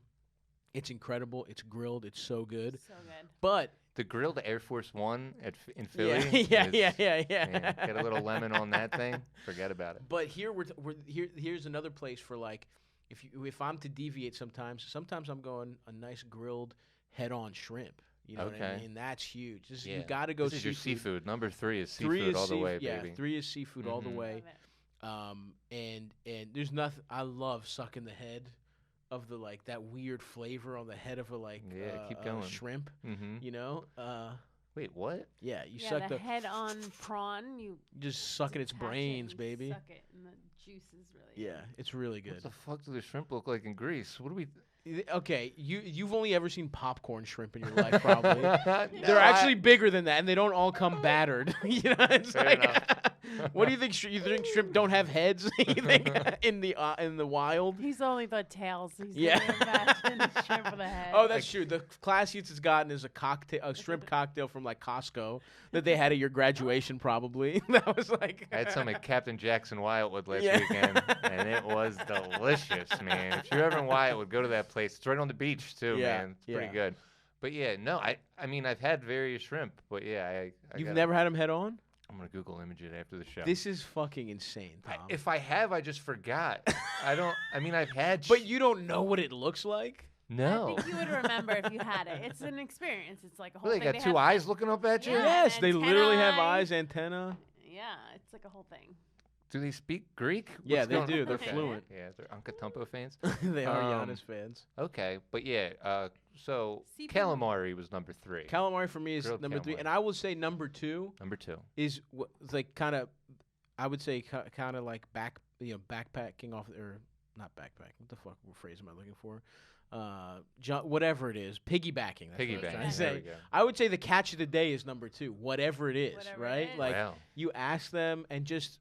It's incredible. It's grilled. It's so good. So good. But The grilled Air Force One in Philly. yeah. Man, get a little lemon on that thing. Forget about it. But here here's another place for like if I'm to deviate sometimes I'm going a nice grilled head-on shrimp. You know what I mean? That's huge. You got to go. This is your seafood. Number 3 is seafood 3 is all the way, yeah, baby. 3 is seafood all the way. Love it. And there's nothing. I love sucking the head of the like that weird flavor on the head of a keep going. shrimp. Wait, what? Yeah, you Yeah, suck the head-on prawn. You just sucking its detach it brains, and baby. Suck it, and the juice is really. Yeah, it's really good. What the fuck do the shrimp look like in Greece? What do we? Okay, you've only ever seen popcorn shrimp in your life, probably. They're actually bigger than that, and they don't all come battered. It's Fair like, enough. what do you think? You think shrimp don't have heads? You think in the wild? He's only thought tails. He's Yeah. imagine the shrimp with a head. Oh, that's true. The classiest it's gotten is a shrimp cocktail from like Costco that they had at your graduation, probably. That was like. I had some at Captain Jackson Wildwood last Yeah. weekend, and it was delicious, man. If you're ever in Wildwood, go to that place. It's right on the beach too, Yeah, man. It's pretty yeah. good. But yeah, no, I mean I've had various shrimp, but yeah, You've gotta- never had them head on? I'm gonna Google image it after the show. This is fucking insane, Tom. If I have, I just forgot. I mean, I've had. But you don't know what it looks like? No. I think you would remember if you had it. It's an experience. It's like a whole Well, they thing. got two eyes looking up at you. Yeah. Yes, they literally have antennae. eyes, antenna. Yeah, it's like a whole thing. Do they speak Greek? Yeah, What's they going do. on? They're Okay. fluent. Yeah, they're Ankatumpo fans. They are Um, Giannis fans. Okay, but yeah, so Seafood? calamari was number 3. Calamari for me is Grilled number 3, calamari. and I will say number 2 Number 2. is like kind of, I would say kind of like backpacking off, or not backpack. What the fuck phrase am I looking for? Whatever it is, piggybacking. That's what I'm trying to Piggybacking. say. There we go. I would say the catch of the day is number 2. Whatever it is, Whatever right? it is. Like Wow. you ask them and just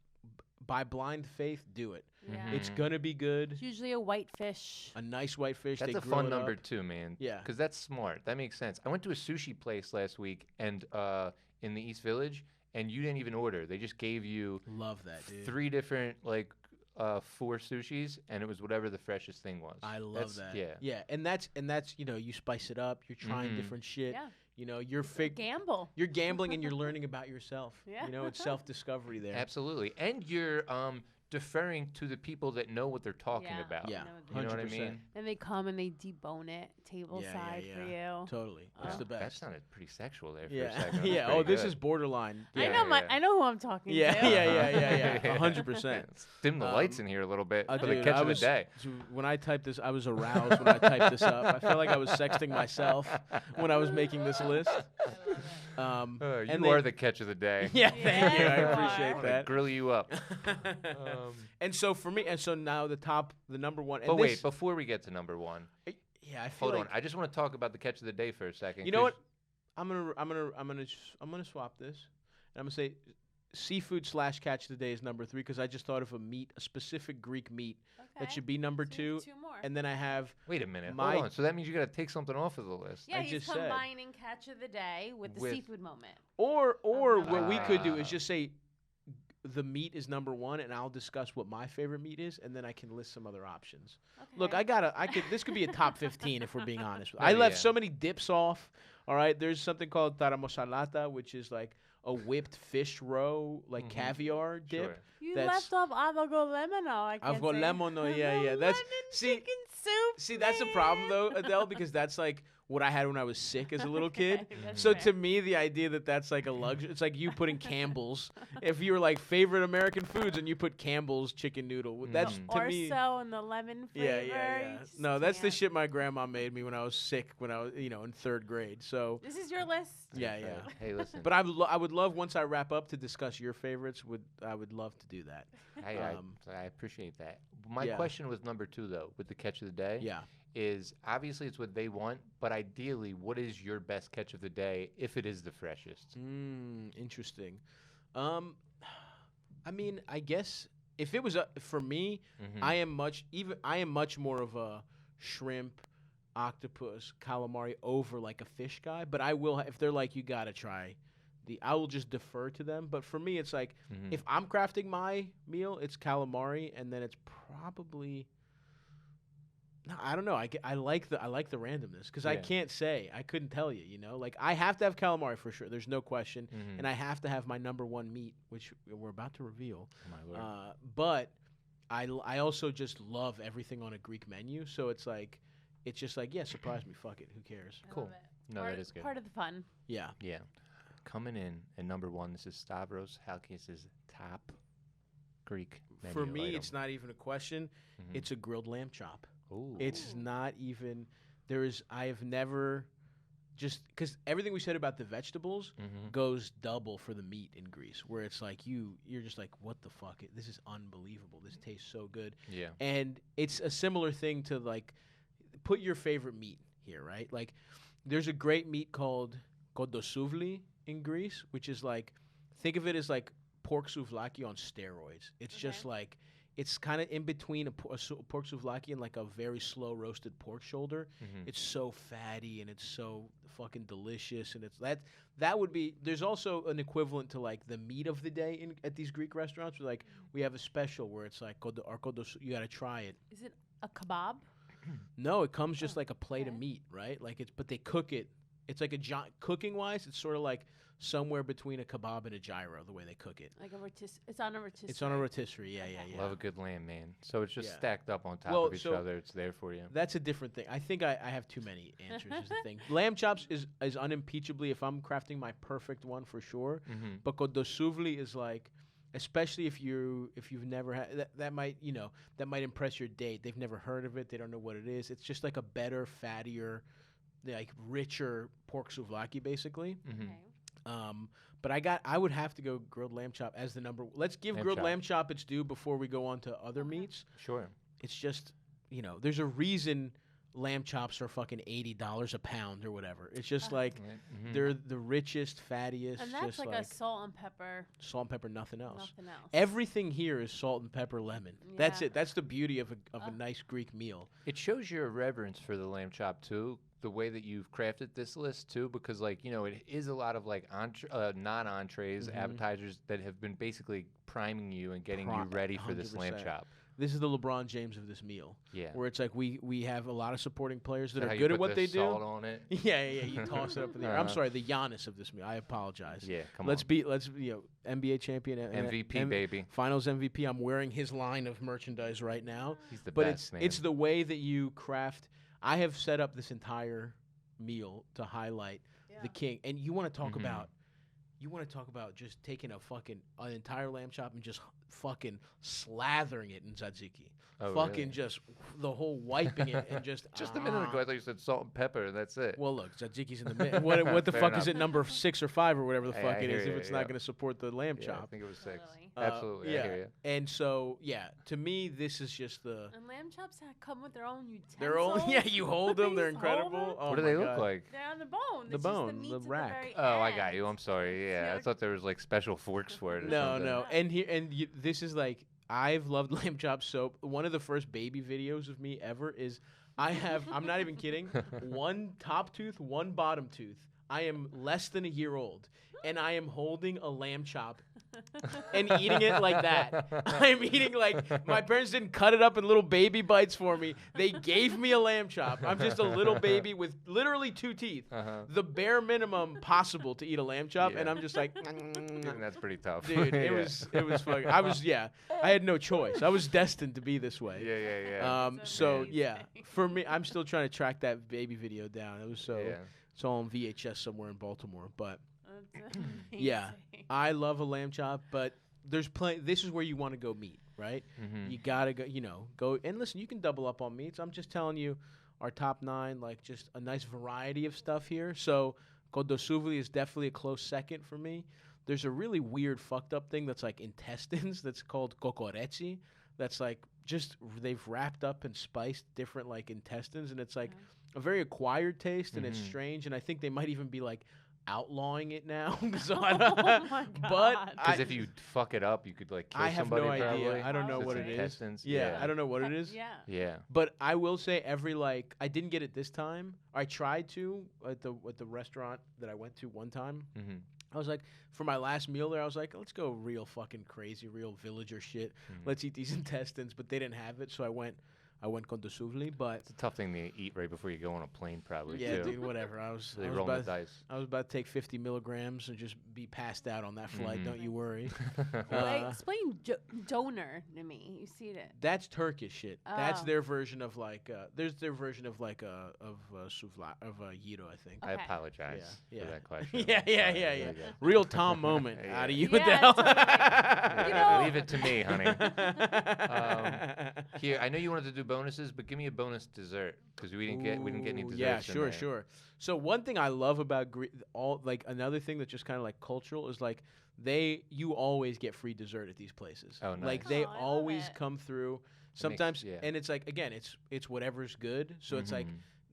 by blind faith do it. Yeah. It's gonna be good. It's usually a white fish. A nice white fish. That's they a grill fun it number up. 2, man. Yeah. Because that's smart. That makes sense. I went to a sushi place last week, and in the East Village, and you didn't even order. They just gave you Love that, dude. 3 different 4 sushis, and it was whatever the freshest thing was. I love that. Yeah. Yeah, and that's you spice it up. You're trying different shit. Yeah. You're Gamble. you're gambling and you're learning about yourself. Yeah. It's self-discovery there. Absolutely. And you're deferring to the people that know what they're talking Yeah. about. Yeah, You know what I 100%. mean? And they come and they debone it table side for you. Totally. It's the That best. sounded pretty sexual there for a Yeah. second. That's Yeah. pretty Oh, this good. is borderline. I Yeah. know Yeah. I know who I'm talking Yeah. to. Yeah. 100%. Dim the lights in here a little bit for the Dude, catch I of the was, day. when I typed this, I was aroused when I typed this up. I felt like I was sexting myself when I was making this list. You and are they- the catch of the day. Yeah, thank you. I Yeah, you appreciate are. I'm gonna that. grill you up. And so for me, and so now the number one. And But this, wait, before we get to number 1, yeah, I feel hold like, on. I just want to talk about the catch of the day for a second. You know what? I'm gonna swap this, and I'm gonna say seafood / catch of the day is number 3 because I just thought of a specific Greek meat that Okay. should be number So you 2. have 2 more. And then I have Wait a minute. My- Hold on. So that means you got to take something off of the list. yeah, I he's just said. combining catch of the day with the With- seafood moment. or what we could do is Ah. just say the meat is number 1, and I'll discuss what my favorite meat is, and then I can list some other options. Okay. Look, this could be a top 15 if we're being honest. Oh, I left yeah. so many dips off. All right, there's something called taramosalata, which is like a whipped fish roe, like caviar dip. Sure. You that's- left off avogolemeno. I can't say. Avogolemeno, yeah. That's lemon chicken soup. that's the problem though, Adele, because that's like what I had when I was sick as a little kid. Okay, that's So fair. to me, the idea that that's like a luxury, it's like you putting Campbell's. If you were like favorite American foods and you put Campbell's chicken noodle, that's Mhm. to me. Orso and the lemon flavor. Yeah. you just No, that's the can't. shit my grandma made me when I was sick when I was, in 3rd grade. So This is your list. yeah. Hey, listen. But I would love once I wrap up to discuss your favorites. I would love to do that. I appreciate that. My yeah. question was number 2 though, with the catch of the day. Yeah. Is obviously it's what they want, but ideally, what is your best catch of the day if it is the freshest? Interesting. I mean, I guess if it was for me, Mhm. I am much more of a shrimp, octopus, calamari over like a fish guy. But I will if they're like you gotta try. I will just defer to them. But for me, it's like Mhm. if I'm crafting my meal, it's calamari, and then it's probably. No, I don't know. I like the randomness because I Yeah. can't say. I couldn't tell you. Like I have to have calamari for sure. There's no question, Mhm. and I have to have my number 1 meat, which we're about to reveal. Oh, my lord. But I also just love everything on a Greek menu. So it's just like yeah, surprise me, fuck it, who cares? I Cool. love it. No, part, that is good. Part of the fun. Yeah. Yeah. Coming in at number 1, this is Stavros Halkias' top Greek menu For me, item. it's not even a question. Mhm. It's a grilled lamb chop. Ooh. It's not even. I have never. Just because everything we said about the vegetables Mhm. goes double for the meat in Greece, where it's like you're just like, what the fuck? This is unbelievable. This tastes so good. Yeah. And it's a similar thing to like, put your favorite meat here, right? Like, there's a great meat called kodosouvli in Greece, which is like, think of it as like pork souvlaki on steroids. It's just Okay. like, it's kind of in between a pork souvlaki and like a very slow roasted pork shoulder. Mhm. It's so fatty and it's so fucking delicious, and it's that would be. There's also an equivalent to like the meat of the day at these Greek restaurants. Where, like we have a special where it's like you got to try it. Is it a kebab? No, it comes just Oh, like a plate of okay. meat, right? Like but they cook it. It's like a giant cooking wise. It's sort of like somewhere between a kebab and a gyro, the way they cook it. Like it's on a rotisserie. It's on a rotisserie. Yeah. Love a good lamb, man. So it's just Yeah. stacked up on top Well, of each so- other. It's there for you. That's a different thing. I think I have too many answers. Is the thing. Lamb chops is unimpeachably, if I'm crafting my perfect one for sure. Mhm. But kodosouvli is like, especially if you've never had that might impress your date. They've never heard of it. They don't know what it is. It's just like a better, fattier, like richer pork souvlaki, basically. Mhm. Okay. But I would have to go grilled lamb chop as the number. Let's give Lamb grilled chop. lamb chop its due before we go on to other Okay. meats. Sure. It's just there's a reason lamb chops are fucking $80 a pound or whatever. It's just like Mhm. they're the richest, fattiest, And that's just like, like a salt and pepper, salt and pepper, nothing else. nothing else. Everything here is salt and pepper, lemon. That's Yeah. it. That's the beauty of a Uh. nice Greek meal. It shows your reverence for the lamb chop too, the way that you've crafted this list too, because like it is a lot of like non-entrees, Mhm. appetizers that have been basically priming you and getting you Pri- ready for this lamb 100%. chop. This is the LeBron James of this meal, Yeah. where it's like we have a lot of supporting players Is that that how are you good at put what the they salt do. on it? Yeah. You toss it up in the air. I'm Uh-huh. sorry, the Giannis of this meal. I apologize. Yeah. Come let's on. be NBA champion, MVP baby. Finals MVP. I'm wearing his line of merchandise right now. He's the But best, man. it's the way that you craft. I have set up this entire meal to highlight the king, and you want to talk Mhm. about. You want to talk about just taking an entire lamb chop and just fucking slathering it in tzatziki. Oh, fucking really? just the whole wiping it and just. Just a minute ago, I thought you said salt and pepper, and that's it. Well, look, tzatziki's in the middle. What the Fair fuck is enough. it, number 6 or 5 or whatever the Hey, fuck I it is, hear if you, it's not yeah. going to support the lamb Yeah, I chop? think it was 6. Totally. Absolutely, I hear you. And so, to me, this is just the. And lamb chops come with their own utensils. They're all, yeah, you hold them, they're Please hold incredible. them. Oh What do my they look God. like? They're on the bone. The It's bone, just the, the meat's at rack. very Oh, I got end. you. I'm sorry. yeah. I thought there was like special forks for it. Or No, something. no. And this is like I've loved lamb chop soap. One of the first baby videos of me ever is I'm not even kidding, one top tooth, one bottom tooth. I am less than a year old, and I am holding a lamb chop and eating it like that. I'm eating like my parents didn't cut it up in little baby bites for me. They gave me a lamb chop. I'm just a little baby with literally 2 teeth, the bare minimum possible to eat a lamb chop, and I'm just like, That's pretty tough, dude. It was fucking. I had no choice. I was destined to be this way. Yeah. So yeah, for me, I'm still trying to track that baby video down. It was so. Yeah. It's all on VHS somewhere in Baltimore, but That's yeah, amazing. I love a lamb chop. But there's plenty. This is where you want to go meat, right? You gotta go. Go and listen. You can double up on meats. I'm just telling you, our top 9, like just a nice variety of stuff here. So Kondosuvli is definitely a close second for me. There's a really weird, fucked up thing that's like intestines. That's called kokoretsi. That's like just they've wrapped up and spiced different like intestines, and it's like a very acquired taste, and it's strange. And I think they might even be like outlawing it now. So I don't, Oh my but God. Because if you fuck it up, you could like kill I have somebody. no idea. Probably. I don't know It's what it is. intestines. Yeah, I don't know what it is. Yeah. Yeah. But I will say I didn't get it this time. I tried to at the restaurant that I went to one time. Mm-hmm. I was like, for my last meal there, I was like, let's go real fucking crazy, real villager shit. Let's eat these intestines, but they didn't have it, so I went Kondosuvli, but It's a tough thing to eat right before you go on a plane, probably. yeah, too. dude, whatever. I was Rolling the dice. I was about to take 50 milligrams and just be passed out on that flight. Don't you worry. Explain donor to me. You see it. That's Turkish shit. That's Oh. their version of like there's their version of like souvla of gyro, I think. I Okay. apologize Yeah. for that question. Yeah. Really good. Real Tom moment Yeah. out of you, Yeah, Adele. totally. You know- Leave it to me, honey. Here, I know you wanted to do bonuses, but give me a bonus dessert because we didn't get any Ooh, desserts. Yeah, in sure, there. sure. So one thing I love about another thing that's just kind of like cultural is like you always get free dessert at these places. Oh, Like nice. they Oh, I love always it. come through. makes- Sometimes, yeah. and it's like again, it's whatever's good. So it's like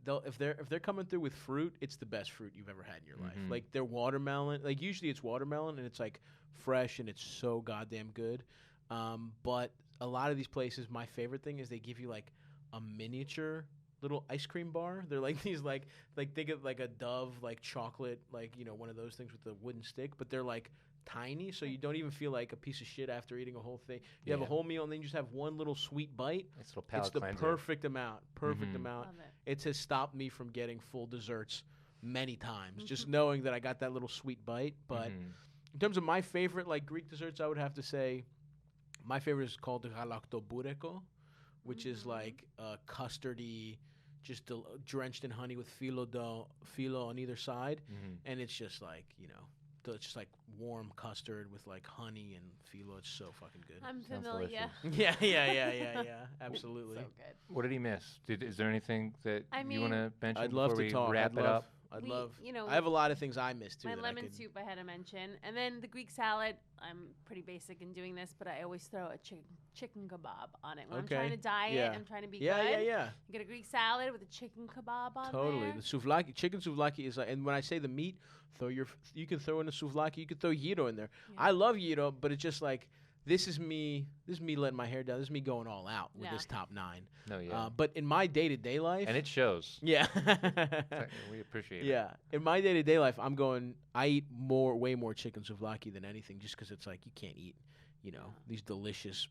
if they're coming through with fruit, it's the best fruit you've ever had in your life. Like their watermelon, like usually it's watermelon and it's like fresh and it's so goddamn good. But a lot of these places, my favorite thing is they give you like a miniature little ice cream bar. They're like these like think of like a Dove like chocolate like one of those things with the wooden stick, but they're like tiny, so you don't even feel like a piece of shit after eating a whole thing. You have a Yeah. whole meal and then you just have one little sweet bite. It's a little palate It's the cleanser. perfect amount. Perfect Mhm. amount. Love it. It has stopped me from getting full desserts many times. Just knowing that I got that little sweet bite. But in terms of my favorite like Greek desserts, I would have to say my favorite is called galaktoboureko, which is like custardy, just drenched in honey with phyllo on either side, and it's just like it's just like warm custard with like honey and phyllo. It's so fucking good. I'm Sounds familiar. delicious. Yeah. Absolutely. So good. What did he miss? Is there anything that I you want to mention I'd love before to we talk. wrap it up? I'd We- love. you know, I have a lot of things I missed too. My that I lemon could- soup I had to mention, and then the Greek salad. I'm pretty basic in doing this, but I always throw a chicken kebab on it when Okay. I'm trying to diet. Yeah. I'm trying to be Yeah, good. yeah. You get a Greek salad with a chicken kebab on Totally. there. The souvlaki, chicken souvlaki is like, and when I say the meat, you can throw in a souvlaki, you can throw gyro in there. Yeah. I love gyro, but it's just like, this is me letting my hair down. This is me going all out with Yeah. this top 9. No, yeah. But in my day-to-day life. And it shows. Yeah. We appreciate it. Yeah. In my day-to-day life, I eat way more chicken souvlaki than anything just because it's like you can't eat, these delicious,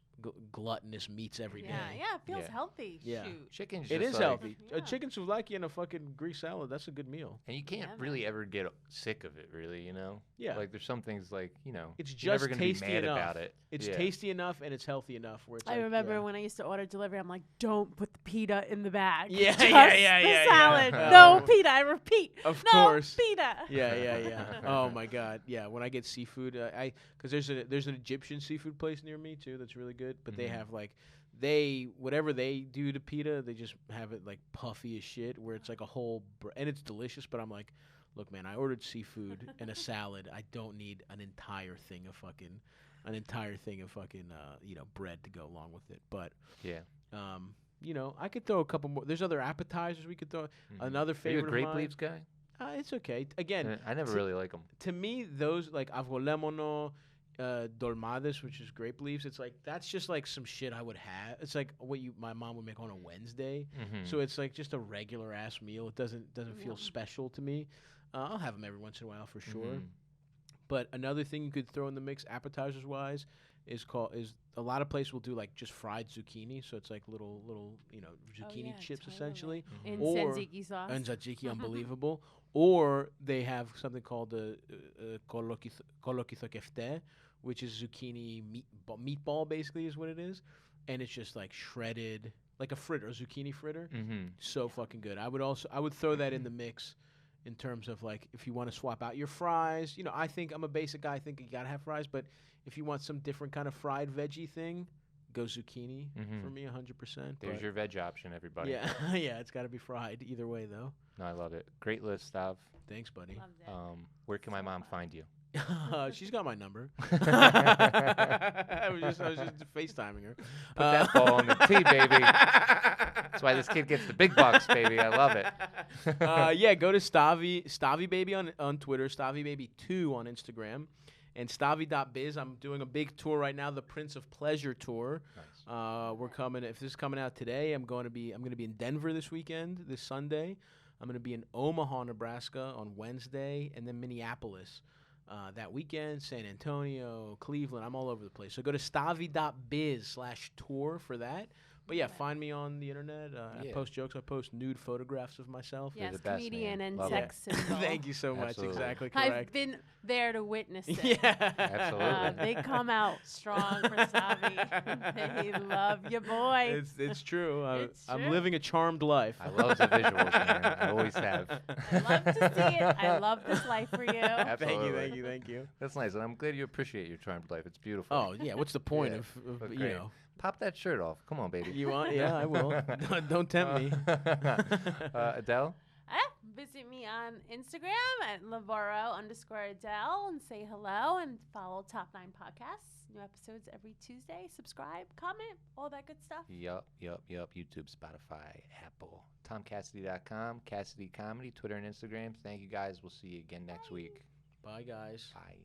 gluttonous meats every day. Yeah, it feels Yeah. healthy. Yeah. Shoot. Chicken's It just is like- healthy. Yeah. A chicken souvlaki and a fucking Greek salad, that's a good meal. And you can't Yeah, really ever get sick of it, really, Yeah. Like there's some things like, It's you're never just gonna tasty be mad enough. about it. It's Yeah. tasty enough and it's healthy enough where it's I like, remember yeah. when I used to order delivery, I'm like, don't put the pita in the bag. Yeah, Just yeah, the yeah. salad. Oh. No pita. I repeat. Of no course. pita. Yeah. Oh my God. Yeah. When I get seafood, because there's an Egyptian seafood place near me too that's really good. But they have like whatever they do to pita, they just have it like puffy as shit, where it's like a whole and it's delicious. But I'm like, look, man, I ordered seafood and a salad. I don't need an entire thing of fucking bread to go along with it. But Yeah. I could throw a couple more. There's other appetizers we could throw. Another Are you a favorite of grape mine. leaves guy? It's okay. Again, I never really like them. to me, those like avgolemono, dolmades, which is grape leaves, it's like that's just like some shit I would have. It's like what my mom would make on a Wednesday. So it's like just a regular ass meal. It doesn't feel special to me. I'll have them every once in a while for sure. But another thing you could throw in the mix, appetizers wise, is a lot of places will do like just fried zucchini. So it's like little zucchini chips essentially. In or tzatziki sauce. And tzatziki, unbelievable. Or they have something called the kolokithokefte, which is zucchini meatball basically is what it is, and it's just like shredded like a zucchini fritter. So fucking good. I would throw that in the mix in terms of like if you want to swap out your fries. I think I'm a basic guy. I think you gotta have fries, but if you want some different kind of fried veggie thing, go zucchini for me 100%. There's your veg option, everybody. Yeah, yeah, it's got to be fried either way though. No, I love it. Great list, Stav. Thanks, buddy. Where can my mom find you? She's got my number. I was just FaceTiming her. Put that ball on the tee, baby. That's why this kid gets the big bucks, baby. I love it. Yeah, go to Stavi Baby on Twitter, Stavi Baby 2 on Instagram, and Stavi.biz. I'm doing a big tour right now, the Prince of Pleasure tour. Nice. We're coming. If this is coming out today, I'm going to be in Denver this Sunday. I'm going to be in Omaha, Nebraska on Wednesday, and then Minneapolis that weekend, San Antonio, Cleveland. I'm all over the place. So go to stavi.biz/tour for that. But yeah, find me on the internet. I post jokes. I post nude photographs of myself. Yes, the best, comedian man. and Love sex symbol. Thank you so much. Absolutely. Exactly correct. I've been there to witness it. Yeah, Absolutely. They come out strong for Savi. They love you, boy. it's true. It's I'm true. living a charmed life. I love the visuals, man. I always have. I love to see it. I love this life for you. Absolutely. Thank you. That's nice, and I'm glad you appreciate your charmed life. It's beautiful. Oh yeah, what's the point Yeah, of look you great. know? Pop that shirt off. Come on, baby. You want? Yeah, I will. Don't tempt me. Adele? Visit me on Instagram at Lavaro_Adele and say hello and follow Top 9 Podcasts. New episodes every Tuesday. Subscribe, comment, all that good stuff. Yup. YouTube, Spotify, Apple. TomCassidy.com, Cassidy Comedy, Twitter and Instagram. Thank you guys. We'll see you again next week. Bye, guys. Bye.